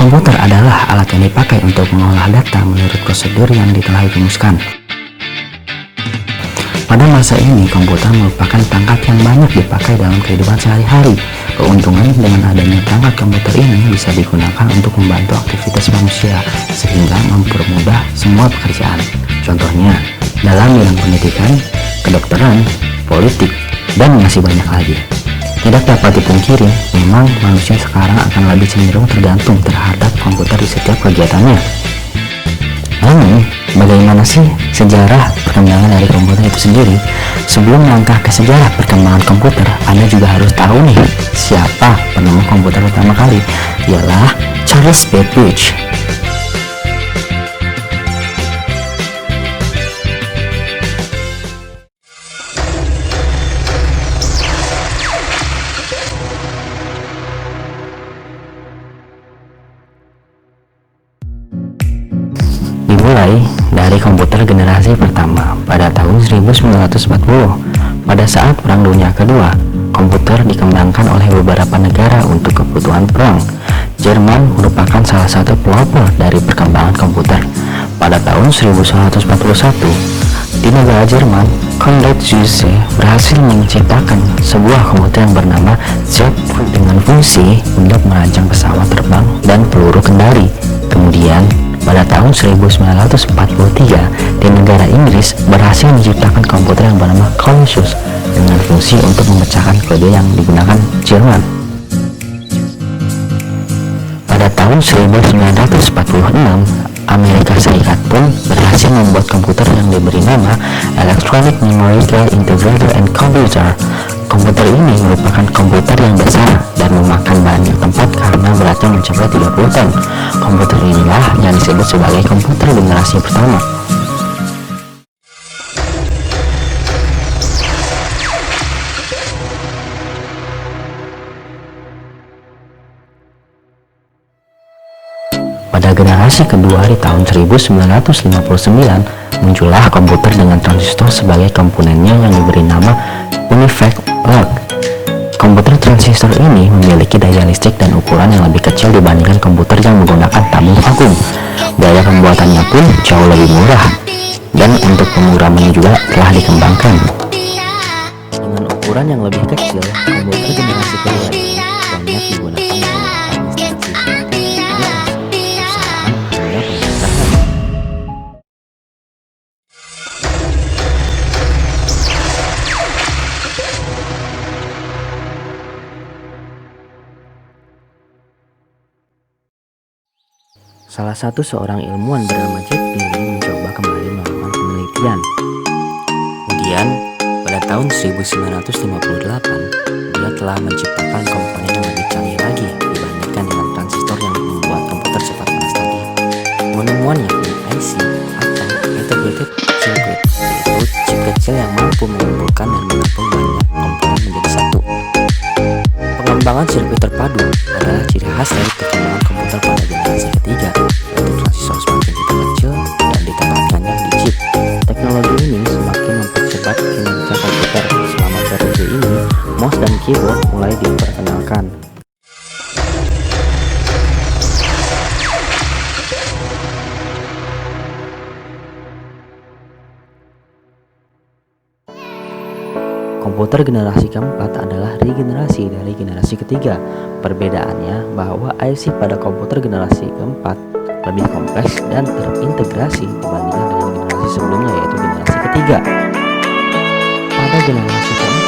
Komputer adalah alat yang dipakai untuk mengolah data menurut prosedur yang telah dirumuskan. Pada masa ini, komputer merupakan perangkat yang banyak dipakai dalam kehidupan sehari-hari. Keuntungan dengan adanya perangkat komputer ini bisa digunakan untuk membantu aktivitas manusia, sehingga mempermudah semua pekerjaan. Contohnya, dalam bidang pendidikan, kedokteran, politik, dan masih banyak lagi. Tidak dapat dipungkiri, memang manusia sekarang akan lebih cenderung tergantung terhadap komputer di setiap kegiatannya. Lalu, bagaimana sih sejarah perkembangan dari komputer itu sendiri? Sebelum melangkah ke sejarah perkembangan komputer, Anda juga harus tahu nih, siapa penemu komputer pertama kali? Ialah Charles Babbage. Dimulai dari komputer generasi pertama pada tahun 1940. Pada saat Perang Dunia Kedua, komputer dikembangkan oleh beberapa negara untuk kebutuhan perang. Jerman merupakan salah satu pelopor dari perkembangan komputer. Pada tahun 1941, di negara Jerman, Konrad Zuse berhasil menciptakan sebuah komputer yang bernama Zeppelin dengan fungsi untuk merancang pesawat terbang dan peluru kendali. Kemudian, pada tahun 1943, di negara Inggris berhasil menciptakan komputer yang bernama Colossus dengan fungsi untuk memecahkan kode yang digunakan Jerman. Pada tahun 1946, Amerika Serikat pun berhasil membuat komputer yang diberi nama Electronic Numerical Integrator and Computer. Komputer ini merupakan komputer yang besar dan memakan banyak tempat karena beratnya mencapai 30 ton. Komputer inilah yang disebut sebagai komputer generasi pertama. Pada generasi kedua di tahun 1959, muncullah komputer dengan transistor sebagai komponennya yang diberi nama Univac Logic. Komputer transistor ini memiliki daya listrik dan ukuran yang lebih kecil dibandingkan komputer yang menggunakan tabung vakum. Biaya pembuatannya pun jauh lebih murah, dan untuk pemrogramannya juga telah dikembangkan. Dengan ukuran yang lebih kecil, komputer generasi kedua ini banyak digunakan dalam administrasi, perusahaan, hingga pemerintahan. Salah satu seorang ilmuwan bernama Jack Billing mencoba kembali melakukan penelitian. Kemudian, pada tahun 1958, dia telah menciptakan komponen yang lebih canggih lagi dibandingkan dengan transistor yang membuat komputer cepat panas tadi. Penemuannya yakni IC atau Integrated Circuit, yaitu chip kecil yang mampu mengumpulkan dan menggabung banyak komponen menjadi satu. Pengembangan sirkuit terpadu adalah ciri khas dari perkembangan komputer pada generasi ketiga, yaitu transistor semakin kecil dan ditempatkannya di chip. Teknologi ini semakin mempercepat kinerja komputer. Selama periode ini, mouse dan keyboard mulai diperkenalkan. Komputer generasi keempat adalah regenerasi dari generasi ketiga. Perbedaannya bahwa IC pada komputer generasi keempat lebih kompleks dan terintegrasi dibandingkan dengan generasi sebelumnya, yaitu generasi ketiga. Pada generasi keempat,